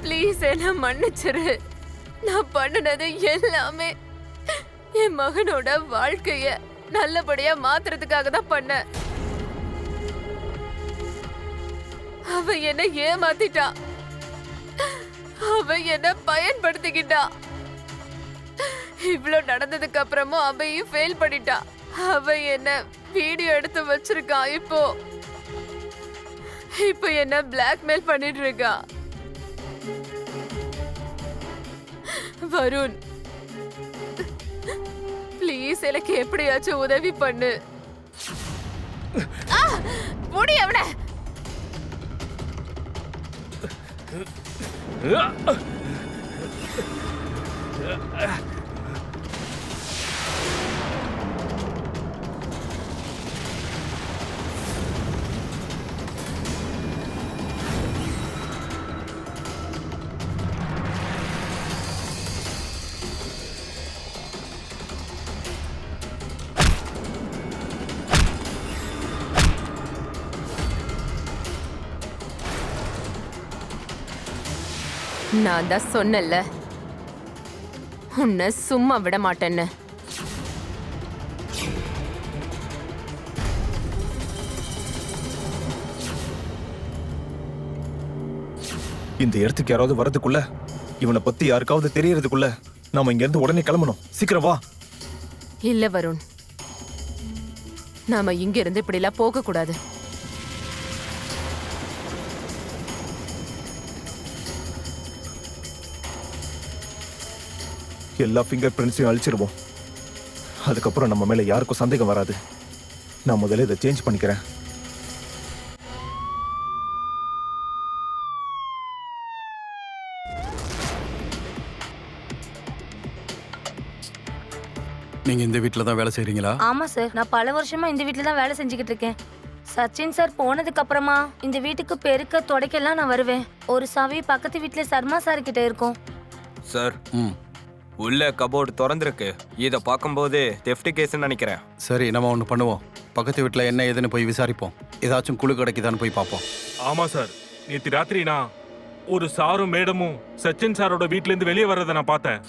ப்ளீஸ் என்ன மன்னிச்சிரு. நான் பண்ணுனது எல்லாமே என் மகனோட வாழ்க்கைய நல்லபடியா மாத்துறதுக்காக தான் பண்ணேன். அவ என்ன ஏமாத்திட்டா. அவ என்ன பயன்படுத்திக்கிட்டா. இவ்ளோ நடந்ததுக்கு அப்புறமும் அவையும் ஃபெயில் பண்ணிட்டா. அவ என்ன வீடியோ எடுத்து வச்சிருக்கா. இப்போ என்ன பிளாக்மெயில் பண்ணிட்டு இருக்கா. வருண், ப்ளீஸ் எனக்கு எப்படியாச்சும் உதவி பண்ணு. முடி அவன. நான் தான் சொன்னல, உன்னை சும்மா விட மாட்டேன்னு. இந்த இடத்துக்கு யாராவது வரதுக்குள்ள, இவனை பத்தி யாருக்காவது தெரியறதுக்குள்ள நாம இங்க இருந்து உடனே கிளம்பணும். சீக்கிரம் வா. இல்ல வருண், நாம இங்க இருந்து இப்படி எல்லாம் போக கூடாது. எல்லா ஃபிங்கர் பிரிண்ட்ஸையும் அழிச்சிருவோம். அதுக்கப்புறம் நம்ம மேல யாருக்கும் சந்தேகம் வராது. நான் முதல்ல இதை சேஞ்ச் பண்ணிக்கிறேன். நீங்க இந்த வீட்டில் தான் வேலை செய்றீங்களா? ஆமா சார், நான் பல வருஷமா இந்த வீட்டில் தான் வேலை செஞ்சுக்கிட்டு இருக்கேன். சச்சின் சார் போனதுக்கு அப்புறமா இந்த வீட்டுக்கு பெருக்க துடைக்கலாம் நான் வருவேன். ஒரு சாவி பக்கத்து வீட்டுல சர்மா சார் கிட்ட இருக்கும். சார், ம், உள்ள கபோர்டு திறந்துருக்கு. இதை பார்க்கும்போது தெஃப்ட் கேஸ்ன்னு நினைக்கிறேன். சரி, நம்ம ஒன்று பண்ணுவோம். பக்கத்து வீட்டில் என்ன ஏதுன்னு போய் விசாரிப்போம். ஏதாச்சும் குழு கிடைக்குதான்னு போய் பார்ப்போம். ஆமா சார், நேற்று ராத்திரினா ஒரு சாரும் மேடமும் சச்சின் சாரோட வீட்ல இருந்து வெளியே வர்றதை நான் பார்த்தேன்.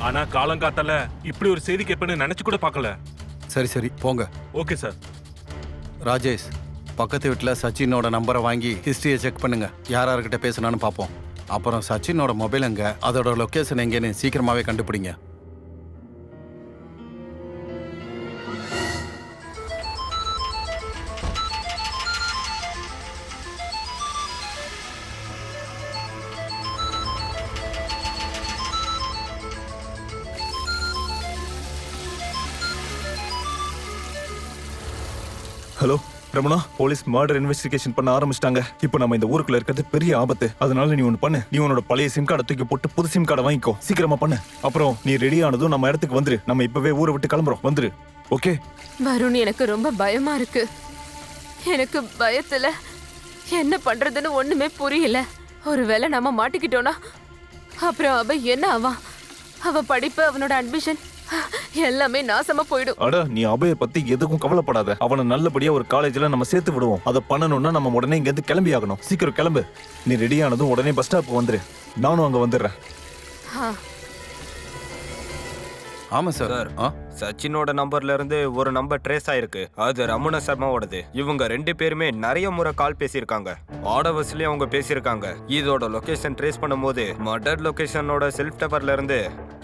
ஆனா காலங்காத்தால இப்படி ஒரு செய்தி கேட்பேன்னு நினைச்சு கூட பார்க்கல. சரி சரி, போங்க. Okay sir. ராஜேஷ், பக்கத்து வீட்டில் சச்சினோட நம்பரை வாங்கி ஹிஸ்ட்ரியை செக் பண்ணுங்க. யார் யார்கிட்ட பேசுனான்னு பார்ப்போம். அப்புறம் சச்சினோட மொபைல் எங்க, அதோட லொக்கேஷன் எங்கன்னு சீக்கிரமாவே கண்டுபிடிங்க. Hello Ramana, police murder investigation பண்ண ஆரம்பிச்சிட்டாங்க. இப்போ நம்ம இந்த ஊருக்குள்ள இருக்கிறது பெரிய ஆபத்து. அதனால நீ ஒன்று பண்ணு. நீ உன்னோட பழைய சிம் கார்டை தூக்கி போட்டு புது சிம் கார்டை வாங்கிக்கோ. சீக்கிரமா பண்ணு. அப்புறம் நீ ரெடி ஆனதும் நம்ம இடத்துக்கு வந்துரு. நம்ம இப்பவே ஊரை விட்டு கிளம்புறோம். வந்துரு. ஓகே? வருண், எனக்கு ரொம்ப பயமா இருக்கு. எனக்கு பயத்துல என்ன பண்றதுன்னு ஒண்ணுமே புரியல. ஒருவேளை நாம மாட்டிக்கிட்டோம்னா அப்புறம் அவ என்ன ஆவா? அவ படிப்பு, அவனோட அட்மிஷன் எல்லாமே நாசமா போயிடும். அட நீ அபய பத்தி எதுக்கும் கவலைப்படாத. அவனை நல்லபடியா ஒரு காலேஜ்ல நம்ம சேர்த்து விடுவோம். அதை பண்ணணும்னா நம்ம உடனே இங்க இருந்து கிளம்பி ஆகணும். சீக்கிரம் கிளம்பு. நீ ரெடியானதும் உடனே பஸ் ஸ்டாப் வந்துரு. நானும் அங்க வந்துடுறேன். ஆ, ஆமா சார். சார், சச்சினோட நம்பர்ல இருந்து ஒரு நம்பர் ட்ரேஸ் ஆயிருக்கு. அது ரமண சர்மாவோடது. இவங்க 2 பேருமே நிறைய முறை கால் பேசியிருக்காங்க. ஆடவர்ஸ்லயும் அவங்க பேசியிருக்காங்க. இதோட லொகேஷன் ட்ரேஸ் பண்ணும்போது மர்டர் லொகேஷனோட செல்ஃப் டவர்ல இருந்து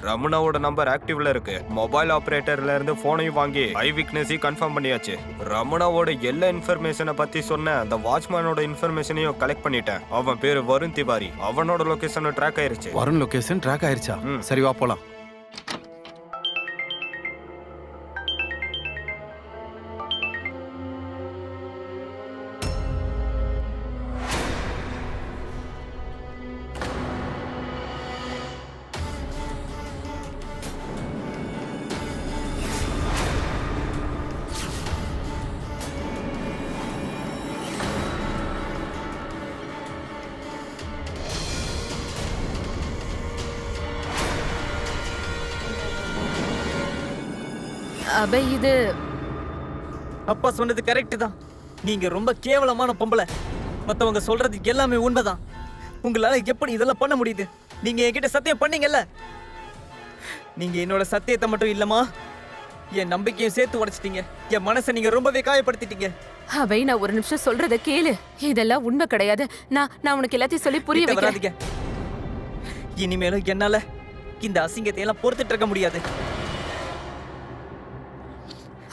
ரமணாவோட நம்பர் ஆக்டிவ்ல இருக்கு. மொபைல் ஆபரேட்டர்ல இருந்து போனையும் வாங்கி ஐ விட்னஸையும் கன்ஃபார்ம் பண்ணியாச்சு. ரமணாவோட எல்லா இன்ஃபர்மேஷனை பத்தி சொன்ன அந்த வாட்ச்மேனோட இன்ஃபர்மேஷனையும் கலெக்ட் பண்ணிட்டேன். அவன் பேரு வருண் திவாரி. அவனோட லொகேஷன் ட்ராக் ஆயிருச்சு. வருண் லொகேஷன் ட்ராக் ஆயிருச்சா? சரி வா போலாம். அபய் இது அப்பா சொன்னது கரெக்ட் தான். நீங்க ரொம்ப கேவலமான பொம்பளை. மத்தவங்க சொல்றது எல்லாமே உண்மைதான். உங்களால எப்படி இதெல்லாம் பண்ண முடியுது? நீங்க என்கிட்ட சத்தியம் பண்ணீங்கல்ல. நீங்க என்னோட சத்தியத்தை மட்டும் இல்லமா, என் நம்பிக்கையும் சேர்த்து உடைச்சிட்டீங்க. என் மனசை நீங்க ரொம்பவே காயப்படுத்திட்டீங்க. அபய், நான் ஒரு நிமிஷம் சொல்றத கேளு. இதெல்லாம் உண்மை கிடையாது. நான் உனக்கு எல்லாத்தையும் சொல்லி புரிய கிட்ட வைக்கிறேன். வராதீங்க. இனிமேலும் என்னால இந்த அசிங்கத்தை எல்லாம் பொறுத்துட்டு இருக்க முடியாது.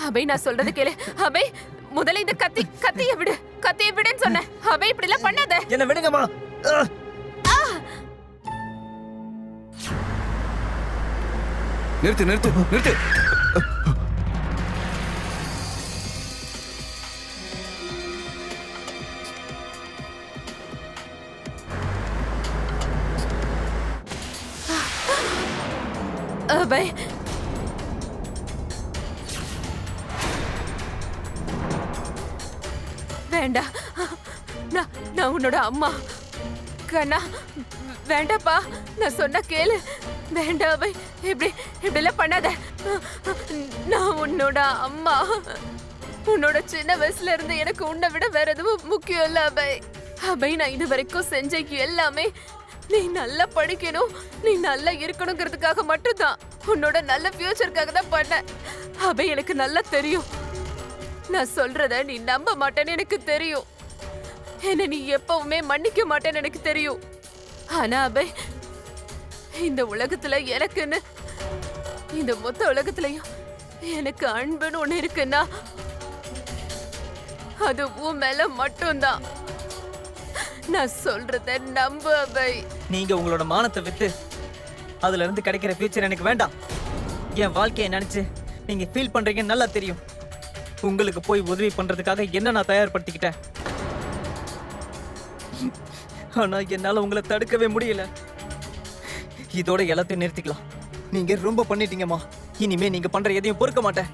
அபய், நான் சொல்றது கேளு. அபய், முதல்ல இந்த கத்திய விடு. கத்திய விடுன்னு சொன்னேன். அபய், இப்படி எல்லாம் பண்ணாத. என்ன விடுங்கம்மா. நிறுத்து நிறுத்து நிறுத்து. அபய், வேண்டாம். நான் உன்னோட அம்மா. கண்ணா, வேண்டாப்பா. நான் சொன்ன கேளு. வேண்டாம் அபய், இப்படிலாம் பண்ணாத. நான் உன்னோட அம்மா. உன்னோட சின்ன வயசுல இருந்து எனக்கு உன்னை விட வேற எதுவும் முக்கியம் இல்ல அபய். அபய், நான் இது வரைக்கும் செஞ்ச எல்லாமே நீ நல்லா படிக்கணும், நீ நல்லா இருக்கணுங்கிறதுக்காக மட்டும்தான். உன்னோட நல்ல ஃபியூச்சருக்காக தான் பண்ண. அபய், எனக்கு நல்லா தெரியும். நான் சொல்றத நீ நம்ப மாட்டேன்னு எனக்கு தெரியும். என்ன நீ எப்பவுமே மன்னிக்க மாட்டேன்னு எனக்கு தெரியும். ஆனா அபய், இந்த உலகத்துல எனக்குன்னு, இந்த மொத்த உலகத்துலயும் எனக்கு அன்புன்னு ஒண்ணு இருக்குன்னா அது உன் மேல மட்டும்தான். நான் சொல்றத நம்பு அபய். நீங்க உங்களோட மானத்தை வித்து அதுல இருந்து கிடைக்கிற ஃபியூச்சர் எனக்கு வேண்டாம். என் வாழ்க்கையை நினைச்சு நீங்க ஃபீல் பண்றீங்கன்னு நல்லா தெரியும். உங்களுக்கு போய் உதவி பண்றதுக்காக என்ன நான் தயார்படுத்திக்கிட்டேன். ஆனா என்னால உங்களை தடுக்கவே முடியல. இதோட எல்லாத்தையும் நிறுத்திக்கலாம். நீங்க ரொம்ப பண்ணிட்டீங்கம்மா. இனிமே நீங்க பண்ற எதையும் பொறுக்க மாட்டேன்.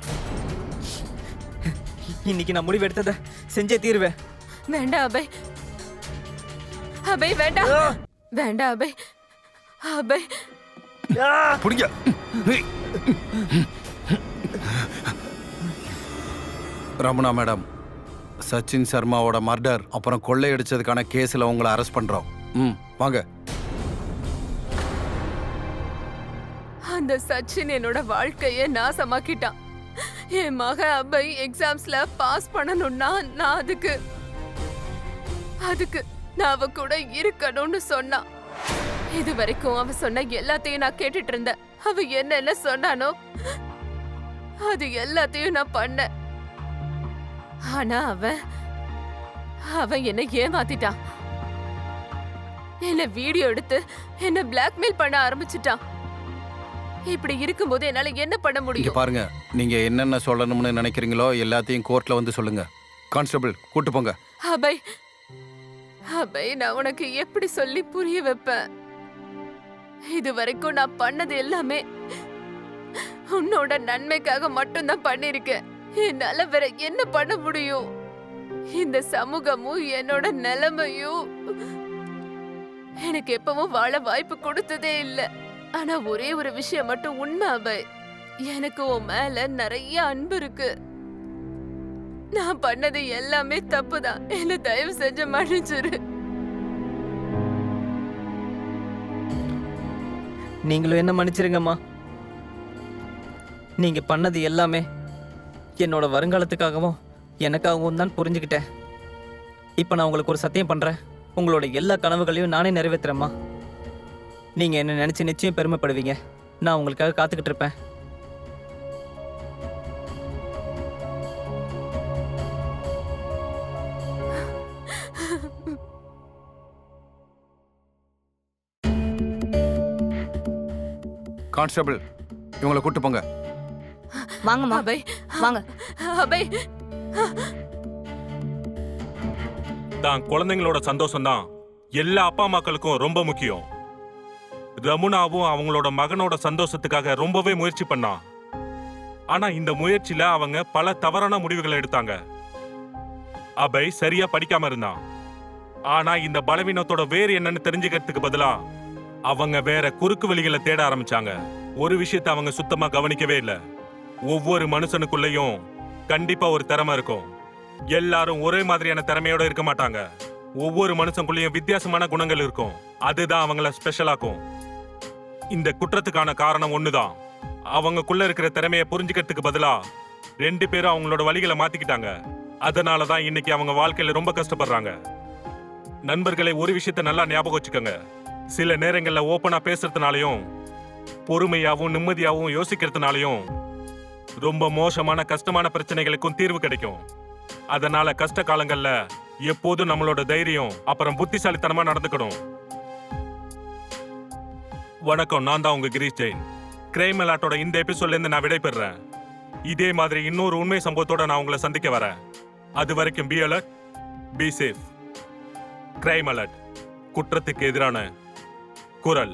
இன்னைக்கு நான் முடிவு எடுத்ததை செஞ்சே தீருவேன். வேண்டாம் அபய். அபய், வேண்டாம். வேண்டாம் அபய். அபய், புடிங்க. ரமணா மேடம், சச்சின் சர்மாவோட மர்டர் அப்புறம் கொள்ளையடிச்சதுக்கான கேஸ்ல உங்களை அரெஸ்ட் பண்றோம். வாங்க. அந்த சச்சின் என்னோட வாழ்க்கைய நாசமாக்கிட்டான். என் மக அபய் எக்ஸாம்ஸ்ல பாஸ் பண்ணணும்னா நான் அதுக்கு நான் அவ கூட இருக்கணும்னு சொன்னான். இது வரைக்கும் அவ சொன்ன எல்லாத்தையும் நான் கேட்டுட்டு இருந்தேன். அவ என்னென்ன சொன்னானோ அது எல்லாத்தையும் நான் பண்ணேன். ஆனா அவன் என்ன ஏமாத்திட்டான். என்ன வீடியோ எடுத்து என்ன பிளாக்மெயில் பண்ண ஆரம்பிச்சிட்டான். இப்படி இருக்கும்போது என்னால என்ன பண்ண இங்க முடியும்? பாருங்க, நீங்க என்னென்ன சொல்லணும்னு நினைக்கிறீங்களோ எல்லாத்தையும் கோர்ட்ல வந்து சொல்லுங்க. கான்ஸ்டபிள் கூட்டு போங்க. அபய், அபய், நான் உனக்கு எப்படி சொல்லி புரிய வைப்பேன்? இது வரைக்கும் நான் பண்ணது எல்லாமே உன்னோட நன்மைக்காக மட்டும்தான் பண்ணிருக்கேன். என்னால வேற என்ன பண்ண முடியும்? இந்த சமூகமும் என்னோட நிலைமையும் எனக்கு எப்பவும் வாழ வாய்ப்பு கொடுத்ததே இல்ல. ஆனா ஒரே ஒரு விஷயம் மட்டும் உண்மை அபய். எனக்கு உன் மேல நிறைய அன்பு இருக்கு. நான் பண்ணது எல்லாமே தப்புதான். என்ன தயவு செஞ்சு மன்னிச்சிரு. நீங்களும் என்ன மன்னிச்சிருங்கம்மா. நீங்க பண்ணது எல்லாமே என்னோட வருங்காலத்துக்காகவும் எனக்காகவும் தான் புரிஞ்சுக்கிட்டேன். இப்போ நான் உங்களுக்கு ஒரு சத்தியம் பண்றேன். உங்களோட எல்லா கனவுகளையும் நானே நிறைவேற்றுறேம்மா. நீங்க என்ன நினைச்சு நிச்சயம் பெருமைப்படுவீங்க. நான் உங்களுக்காக காத்துக்கிட்டு இருப்பேன். கான்ஸ்டபிள், இவங்களை கூட்டு போங்க. வாங்கம்மா, அபய், வாங்க. அபய், தான் குழந்தைங்களோட சந்தோஷம் தான் எல்லா அப்பா அம்மாக்களுக்கும் ரொம்ப முக்கியம். ரமுனாவும் அவங்களோட மகனோட சந்தோஷத்துக்காக ரொம்பவே முயற்சி பண்ணா. ஆனா இந்த முயற்சியில அவங்க பல தவறான முடிவுகளை எடுத்தாங்க. அபய் சரியா படிக்காம இருந்தான். ஆனா இந்த பலவீனத்தோட வேறு என்னன்னு தெரிஞ்சுக்கிறதுக்கு பதிலா அவங்க வேற குறுக்கு வழிகளை தேட ஆரம்பிச்சாங்க. ஒரு விஷயத்தை அவங்க சுத்தமா கவனிக்கவே இல்லை. ஒவ்வொரு மனுஷனுக்குள்ளேயும் கண்டிப்பா ஒரு திறமை இருக்கும். எல்லாரும் ஒரே மாதிரியான திறமையோட இருக்க மாட்டாங்க. ஒவ்வொரு மனுஷனுக்குள்ளேயும் வித்தியாசமான குணங்கள் இருக்கும். அதுதான் அவங்கள ஸ்பெஷலாக்கும். இந்த குற்றத்துக்கான காரணம் ஒண்ணுதான். அவங்களுக்குள்ள இருக்கிற திறமையை புரிஞ்சுக்கிறதுக்கு பதிலா 2 பேரும் அவங்களோட வழிகளை மாத்திக்கிட்டாங்க. அதனாலதான் இன்னைக்கு அவங்க வாழ்க்கையில ரொம்ப கஷ்டப்படுறாங்க. நண்பர்களை, ஒரு விஷயத்த நல்லா ஞாபகம் வச்சுக்கோங்க. சில நேரங்கள்ல ஓப்பனா பேசுறதுனாலையும் பொறுமையாவும் நிம்மதியாவும் யோசிக்கிறதுனாலையும் ரொம்ப மோசமான கஷ்டமான பிரச்சனைகளுக்கும் தீர்வு கிடைக்கும். அதனால கஷ்ட காலங்கள்ல எப்போதும் நம்மளோட தைரியம் அப்புறம் புத்திசாலித்தனமா நடந்துக்கணும். வணக்கம், நான் தான் உங்க கிரீஷ் ஜெயின். கிரைம் அலர்ட்டோட இந்த எபிசோட்ல இருந்து நான் விடைபெறேன். இதே மாதிரி இன்னொரு உண்மை சம்பவத்தோட நான் உங்களை சந்திக்க வரேன். அது வரைக்கும் be alert, be safe. Crime alert, குற்றத்துக்கு எதிரான குரல்.